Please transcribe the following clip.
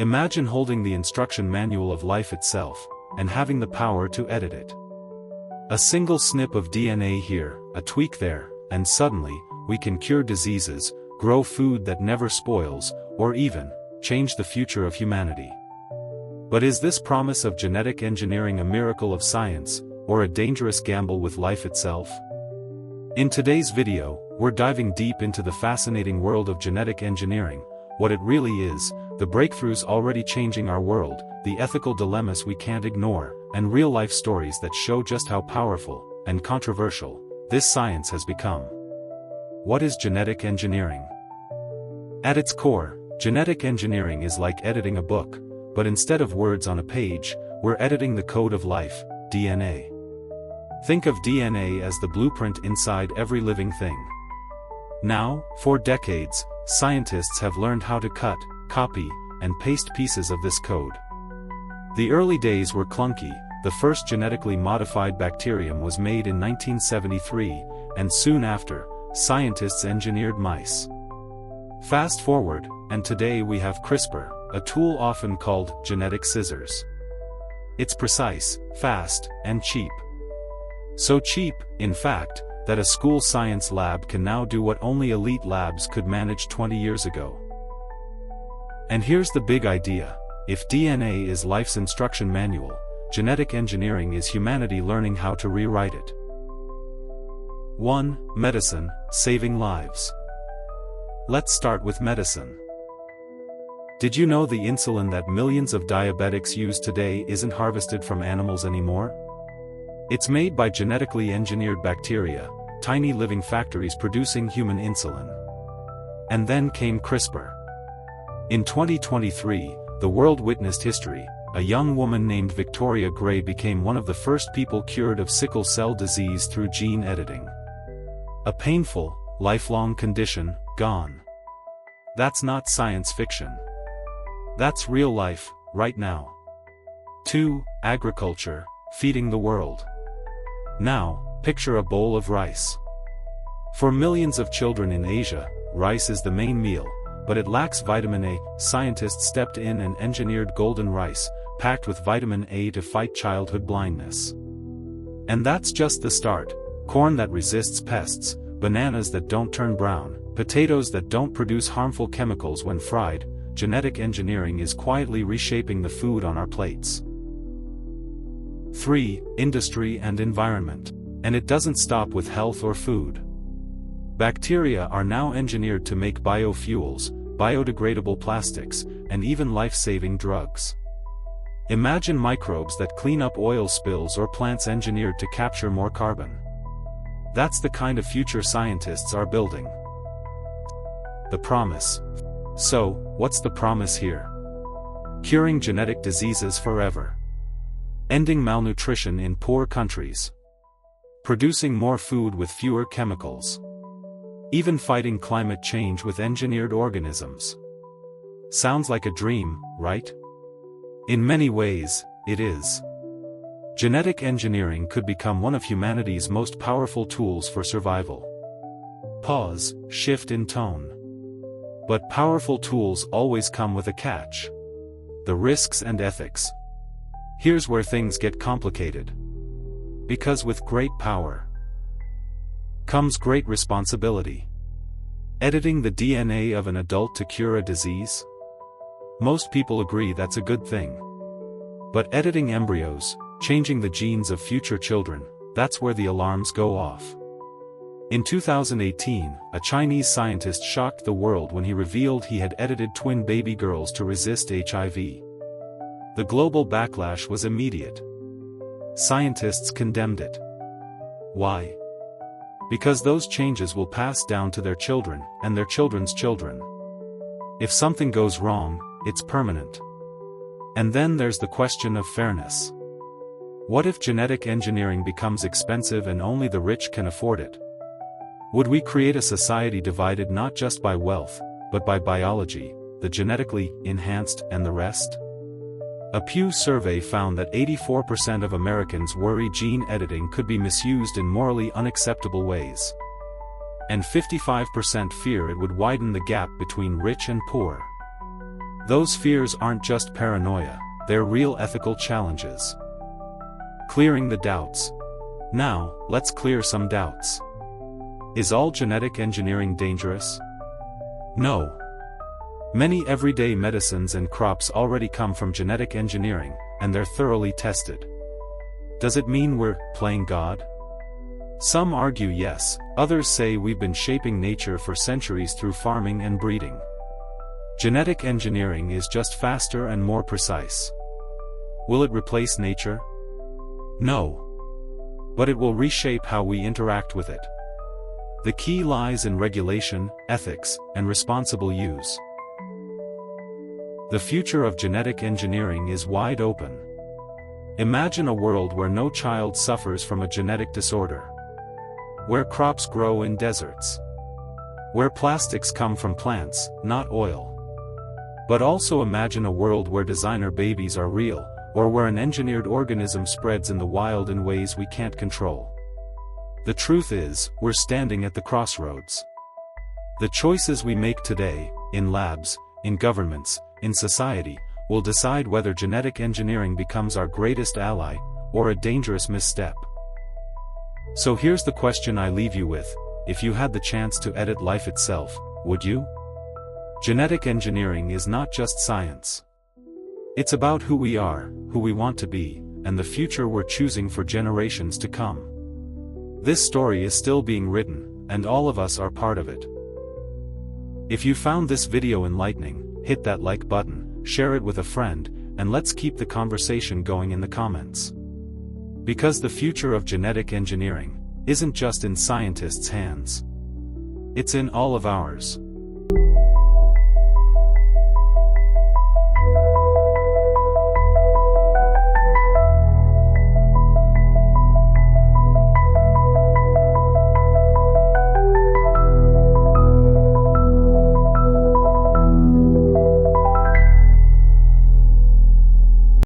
Imagine holding the instruction manual of life itself, and having the power to edit it. A single snip of DNA here, a tweak there, and suddenly, we can cure diseases, grow food that never spoils, or even, change the future of humanity. But is this promise of genetic engineering a miracle of science, or a dangerous gamble with life itself? In today's video, we're diving deep into the fascinating world of genetic engineering, what it really is, the breakthroughs already changing our world, the ethical dilemmas we can't ignore, and real-life stories that show just how powerful, and controversial, this science has become. What is genetic engineering? At its core, genetic engineering is like editing a book, but instead of words on a page, we're editing the code of life, DNA. Think of DNA as the blueprint inside every living thing. Now, for decades, scientists have learned how to cut, copy, and paste pieces of this code. The early days were clunky. The first genetically modified bacterium was made in 1973, and soon after, scientists engineered mice. Fast forward, and today we have CRISPR, a tool often called genetic scissors. It's precise, fast, and cheap. So cheap, in fact, that a school science lab can now do what only elite labs could manage 20 years ago. And here's the big idea: if DNA is life's instruction manual, genetic engineering is humanity learning how to rewrite it. 1. Medicine, saving lives. Let's start with medicine. Did you know the insulin that millions of diabetics use today isn't harvested from animals anymore? It's made by genetically engineered bacteria, tiny living factories producing human insulin. And then came CRISPR. In 2023, the world witnessed history. A young woman named Victoria Gray became one of the first people cured of sickle cell disease through gene editing. A painful, lifelong condition, gone. That's not science fiction. That's real life, right now. 2. Agriculture, feeding the world. Now, picture a bowl of rice. For millions of children in Asia, rice is the main meal, but it lacks vitamin A. Scientists stepped in and engineered golden rice, packed with vitamin A to fight childhood blindness. And that's just the start: corn that resists pests, bananas that don't turn brown, potatoes that don't produce harmful chemicals when fried. Genetic engineering is quietly reshaping the food on our plates. 3. Industry and environment. And it doesn't stop with health or food. Bacteria are now engineered to make biofuels, biodegradable plastics, and even life-saving drugs. Imagine microbes that clean up oil spills or plants engineered to capture more carbon. That's the kind of future scientists are building. The promise. So, what's the promise here? Curing genetic diseases forever. Ending malnutrition in poor countries. Producing more food with fewer chemicals. Even fighting climate change with engineered organisms. Sounds like a dream, right? In many ways, it is. Genetic engineering could become one of humanity's most powerful tools for survival. Pause, shift in tone. But powerful tools always come with a catch. The risks and ethics. Here's where things get complicated. Because with great power comes great responsibility. Editing the DNA of an adult to cure a disease? Most people agree that's a good thing. But editing embryos, changing the genes of future children, that's where the alarms go off. In 2018, a Chinese scientist shocked the world when he revealed he had edited twin baby girls to resist HIV. The global backlash was immediate. Scientists condemned it. Why? Because those changes will pass down to their children, and their children's children. If something goes wrong, it's permanent. And then there's the question of fairness. What if genetic engineering becomes expensive and only the rich can afford it? Would we create a society divided not just by wealth, but by biology, the genetically enhanced and the rest? A Pew survey found that 84% of Americans worry gene editing could be misused in morally unacceptable ways. And 55% fear it would widen the gap between rich and poor. Those fears aren't just paranoia, they're real ethical challenges. Clearing the doubts. Now, let's clear some doubts. Is all genetic engineering dangerous? No. Many everyday medicines and crops already come from genetic engineering, and they're thoroughly tested. Does it mean we're playing God? Some argue yes, others say we've been shaping nature for centuries through farming and breeding. Genetic engineering is just faster and more precise. Will it replace nature? No. But it will reshape how we interact with it. The key lies in regulation, ethics, and responsible use. The future of genetic engineering is wide open. Imagine a world where no child suffers from a genetic disorder. Where crops grow in deserts. Where plastics come from plants, not oil. But also imagine a world where designer babies are real, or where an engineered organism spreads in the wild in ways we can't control. The truth is, we're standing at the crossroads. The choices we make today, in labs, in governments, in society, will decide whether genetic engineering becomes our greatest ally, or a dangerous misstep. So here's the question I leave you with: if you had the chance to edit life itself, would you? Genetic engineering is not just science. It's about who we are, who we want to be, and the future we're choosing for generations to come. This story is still being written, and all of us are part of it. If you found this video enlightening, hit that like button, share it with a friend, and let's keep the conversation going in the comments. Because the future of genetic engineering isn't just in scientists' hands. It's in all of ours.